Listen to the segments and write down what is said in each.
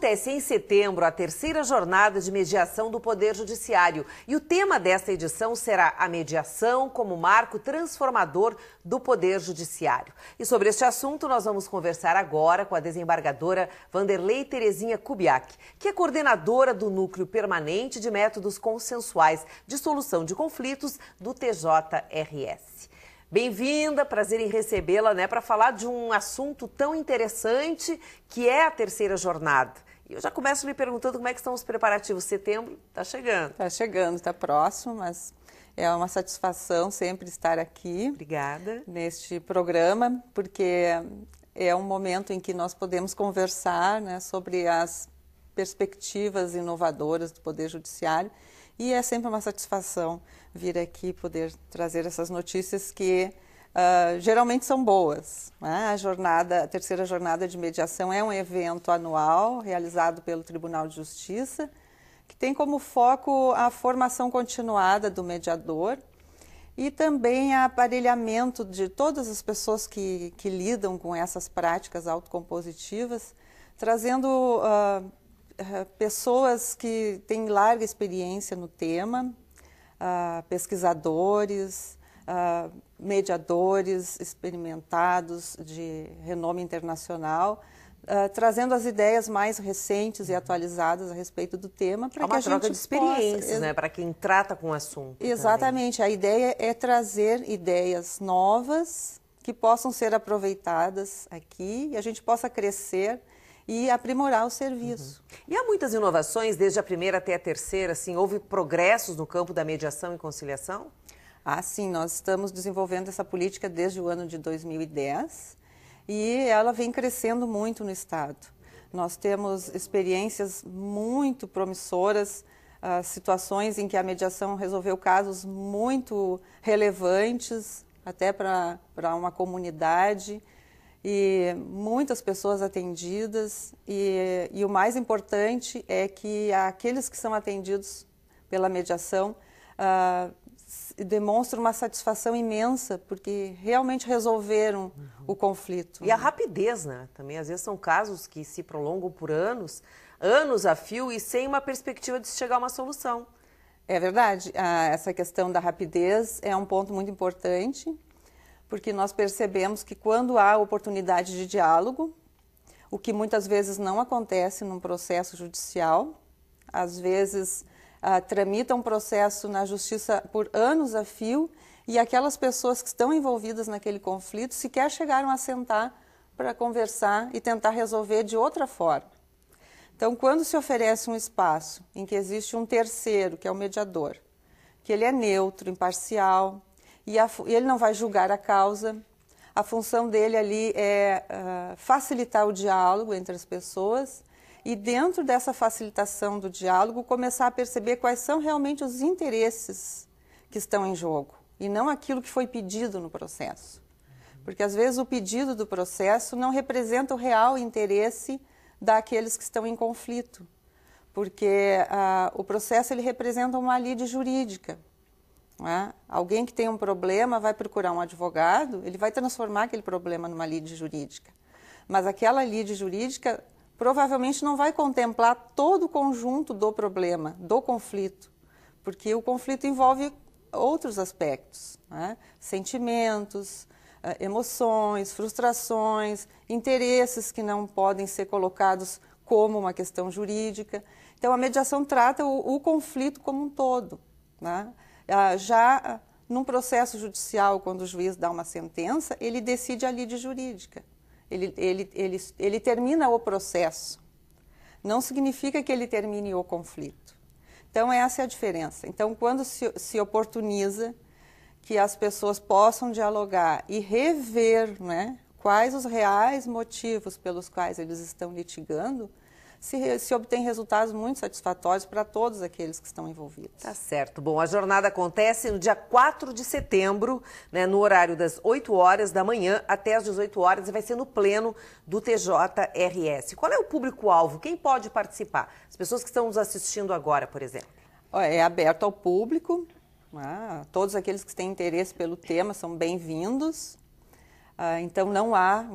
Acontece em setembro a terceira jornada de mediação do Poder Judiciário e o tema desta edição será a mediação como marco transformador do Poder Judiciário. E sobre este assunto nós vamos conversar agora com a desembargadora Wanderley Terezinha Kubiak, que é coordenadora do Núcleo Permanente de Métodos Consensuais de Solução de Conflitos do TJRS. Bem-vinda, prazer em recebê-la, para falar de um assunto tão interessante que é a terceira jornada. E eu já começo me perguntando como é que estão os preparativos. Setembro está chegando. Está chegando, está próximo, mas é uma satisfação sempre estar aqui. Obrigada. Neste programa, porque é um momento em que nós podemos conversar, sobre as perspectivas inovadoras do Poder Judiciário. E é sempre uma satisfação vir aqui poder trazer essas notícias que geralmente são boas. A terceira jornada de mediação é um evento anual realizado pelo Tribunal de Justiça, que tem como foco a formação continuada do mediador e também o aparelhamento de todas as pessoas que lidam com essas práticas autocompositivas, trazendo pessoas que têm larga experiência no tema, pesquisadores, mediadores experimentados de renome internacional, trazendo as ideias mais recentes e atualizadas a respeito do tema. É uma troca de experiências, para quem trata com o assunto. Exatamente. Também. A ideia é trazer ideias novas que possam ser aproveitadas aqui e a gente possa crescer e aprimorar o serviço. E há muitas inovações, desde a primeira até a terceira, houve progressos no campo da mediação e conciliação? Sim, nós estamos desenvolvendo essa política desde o ano de 2010 e ela vem crescendo muito no Estado. Nós temos experiências muito promissoras, situações em que a mediação resolveu casos muito relevantes, até para uma comunidade, e muitas pessoas atendidas, e o mais importante é que aqueles que são atendidos pela mediação demonstram uma satisfação imensa, porque realmente resolveram o conflito. E a rapidez, também às vezes são casos que se prolongam por anos, anos a fio e sem uma perspectiva de se chegar a uma solução. É verdade, essa questão da rapidez é um ponto muito importante, porque nós percebemos que quando há oportunidade de diálogo, o que muitas vezes não acontece num processo judicial, às vezes tramita um processo na justiça por anos a fio e aquelas pessoas que estão envolvidas naquele conflito sequer chegaram a sentar para conversar e tentar resolver de outra forma. Então, quando se oferece um espaço em que existe um terceiro, que é o mediador, que ele é neutro, imparcial, e ele não vai julgar a causa, a função dele ali é facilitar o diálogo entre as pessoas e dentro dessa facilitação do diálogo começar a perceber quais são realmente os interesses que estão em jogo e não aquilo que foi pedido no processo. Porque às vezes o pedido do processo não representa o real interesse daqueles que estão em conflito, porque o processo ele representa uma lide jurídica. Alguém que tem um problema vai procurar um advogado, ele vai transformar aquele problema numa lide jurídica. Mas aquela lide jurídica provavelmente não vai contemplar todo o conjunto do problema, do conflito, porque o conflito envolve outros aspectos, sentimentos, emoções, frustrações, interesses que não podem ser colocados como uma questão jurídica. Então a mediação trata o conflito como um todo. Já num processo judicial, quando o juiz dá uma sentença, ele decide a lide jurídica. Ele termina o processo. Não significa que ele termine o conflito. Então, essa é a diferença. Então, quando se oportuniza que as pessoas possam dialogar e rever quais os reais motivos pelos quais eles estão litigando, se obtém resultados muito satisfatórios para todos aqueles que estão envolvidos. Tá certo. Bom, a jornada acontece no dia 4 de setembro, no horário das 8 horas da manhã até as 18 horas e vai ser no pleno do TJRS. Qual é o público-alvo? Quem pode participar? As pessoas que estão nos assistindo agora, por exemplo. É aberto ao público, todos aqueles que têm interesse pelo tema são bem-vindos. Então, não há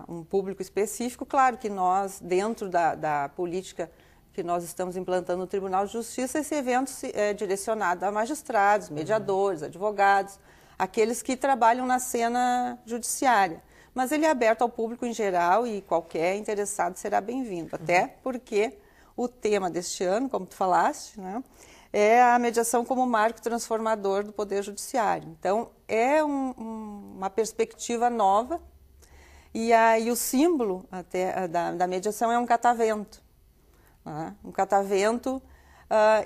um público específico. Claro que nós, dentro da política que nós estamos implantando no Tribunal de Justiça, esse evento é direcionado a magistrados, mediadores, advogados, aqueles que trabalham na cena judiciária. Mas ele é aberto ao público em geral e qualquer interessado será bem-vindo, até porque o tema deste ano, como tu falaste, né, é a mediação como marco transformador do Poder Judiciário. Então, é uma perspectiva nova e aí o símbolo até da mediação é um catavento. Né? Um catavento,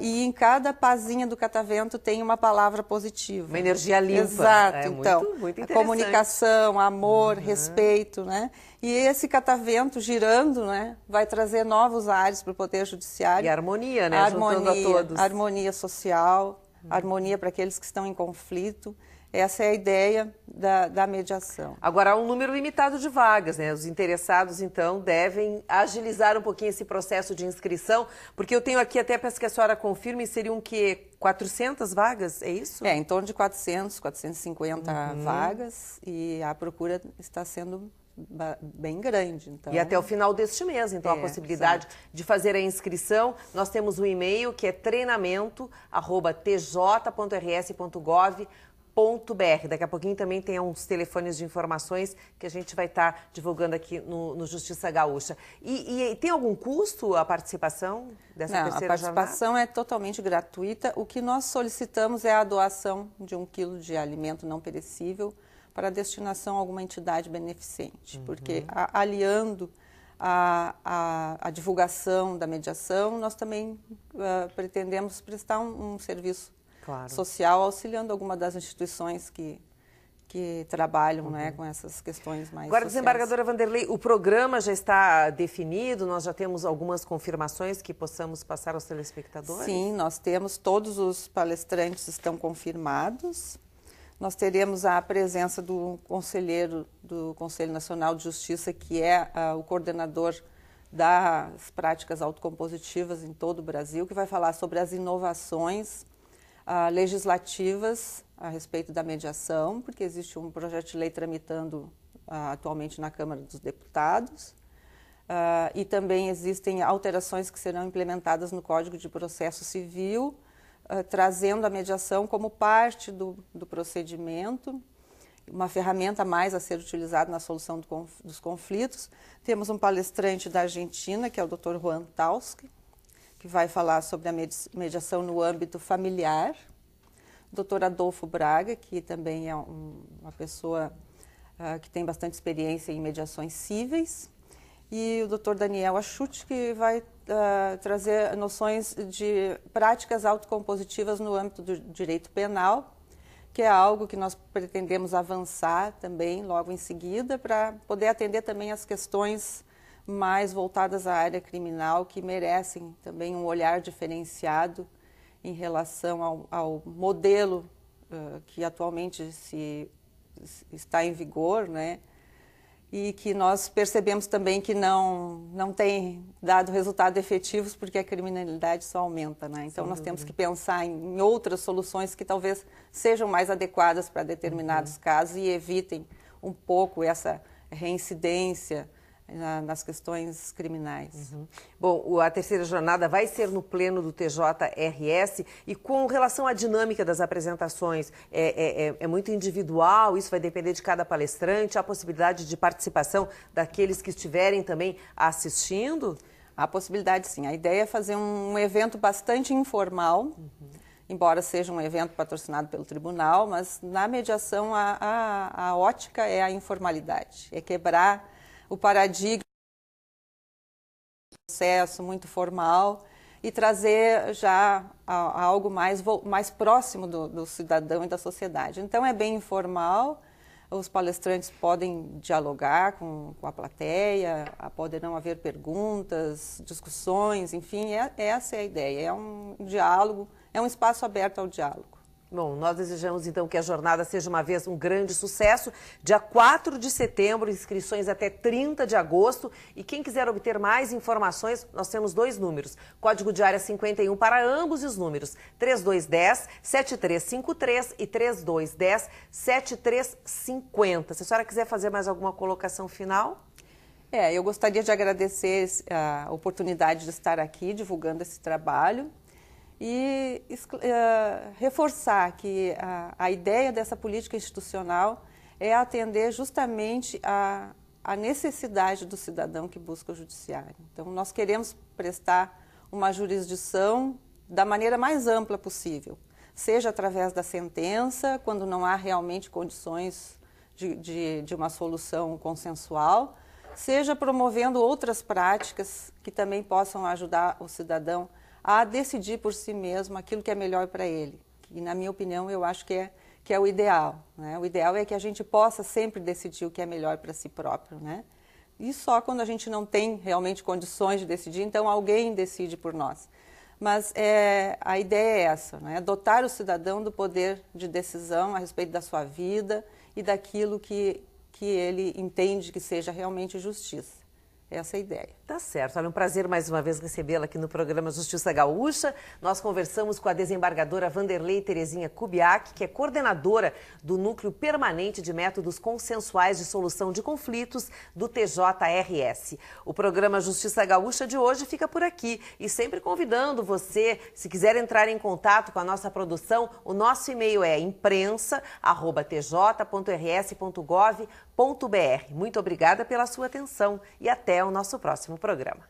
e em cada pazinha do catavento tem uma palavra positiva. Uma energia limpa. Exato. É então, muito a comunicação, amor, respeito, né? E esse catavento girando, né, vai trazer novos ares para o Poder Judiciário. E harmonia, né? Juntando a todos. Harmonia social, harmonia para aqueles que estão em conflito. Essa é a ideia da mediação. Agora, há um número limitado de vagas, né? Os interessados, então, devem agilizar um pouquinho esse processo de inscrição, porque eu tenho aqui, até para que a senhora confirme, seriam que 400 vagas, é isso? Em torno de 400, 450 vagas, e a procura está sendo bem grande. Então... E até o final deste mês, então, a possibilidade de fazer a inscrição. Nós temos um e-mail que é treinamento@tj.rs.gov.br. Daqui a pouquinho também tem uns telefones de informações que a gente vai estar divulgando aqui no Justiça Gaúcha. E tem algum custo a participação dessa terceira jornada? A participação é totalmente gratuita. O que nós solicitamos é a doação de 1 quilo de alimento não perecível para destinação a alguma entidade beneficente. Porque aliando a divulgação da mediação, nós também pretendemos prestar um serviço social, auxiliando alguma das instituições que trabalham né, com essas questões mais Agora, sociais. desembargadora Vanderlei, o programa já está definido? Nós já temos algumas confirmações que possamos passar aos telespectadores? Sim, nós temos, todos os palestrantes estão confirmados. Nós teremos a presença do conselheiro do Conselho Nacional de Justiça, que é o coordenador das práticas autocompositivas em todo o Brasil, que vai falar sobre as inovações legislativas a respeito da mediação, porque existe um projeto de lei tramitando atualmente na Câmara dos Deputados, e também existem alterações que serão implementadas no Código de Processo Civil, trazendo a mediação como parte do procedimento, uma ferramenta a mais a ser utilizada na solução dos conflitos. Temos um palestrante da Argentina, que é o Dr. Juan Tauski, que vai falar sobre a mediação no âmbito familiar. O Dr. Adolfo Braga, que também é uma pessoa que tem bastante experiência em mediações cíveis. E o Dr. Daniel Achuti, que vai trazer noções de práticas autocompositivas no âmbito do direito penal, que é algo que nós pretendemos avançar também logo em seguida, para poder atender também as questões mais voltadas à área criminal, que merecem também um olhar diferenciado em relação ao modelo que atualmente está em vigor, né? E que nós percebemos também que não tem dado resultados efetivos, porque a criminalidade só aumenta, né? Então, nós temos que pensar em outras soluções que talvez sejam mais adequadas para determinados casos e evitem um pouco essa reincidência nas questões criminais. Bom, a terceira jornada vai ser no pleno do TJRS, e com relação à dinâmica das apresentações, é muito individual, isso vai depender de cada palestrante, há possibilidade de participação daqueles que estiverem também assistindo? Há possibilidade, sim. A ideia é fazer um evento bastante informal, embora seja um evento patrocinado pelo tribunal, mas na mediação a ótica é a informalidade, é quebrar o paradigma do processo muito formal e trazer já algo mais próximo do cidadão e da sociedade. Então, é bem informal, os palestrantes podem dialogar com a plateia, poderão haver perguntas, discussões, enfim, essa é a ideia, é um diálogo, é um espaço aberto ao diálogo. Bom, nós desejamos então que a jornada seja uma vez um grande sucesso. Dia 4 de setembro, inscrições até 30 de agosto. E quem quiser obter mais informações, nós temos 2 números. Código de área 51 para ambos os números. 3210-7353 e 3210-7350. Se a senhora quiser fazer mais alguma colocação final? Eu gostaria de agradecer a oportunidade de estar aqui divulgando esse trabalho. E reforçar que a ideia dessa política institucional é atender justamente a necessidade do cidadão que busca o judiciário. Então, nós queremos prestar uma jurisdição da maneira mais ampla possível, seja através da sentença, quando não há realmente condições de uma solução consensual, seja promovendo outras práticas que também possam ajudar o cidadão a decidir por si mesmo aquilo que é melhor para ele. E, na minha opinião, eu acho que é o ideal, né? O ideal é que a gente possa sempre decidir o que é melhor para si próprio, né? E só quando a gente não tem realmente condições de decidir, então alguém decide por nós. Mas a ideia é essa, né? Dotar o cidadão do poder de decisão a respeito da sua vida e daquilo que ele entende que seja realmente justiça. Essa é a ideia. Tá certo. Olha, um prazer mais uma vez recebê-la aqui no programa Justiça Gaúcha. Nós conversamos com a desembargadora Vanderlei Terezinha Kubiak, que é coordenadora do Núcleo Permanente de Métodos Consensuais de Solução de Conflitos do TJRS. O programa Justiça Gaúcha de hoje fica por aqui e sempre convidando você, se quiser entrar em contato com a nossa produção, o nosso e-mail é imprensa@tj.rs.gov.br. Muito obrigada pela sua atenção e até o nosso próximo programa.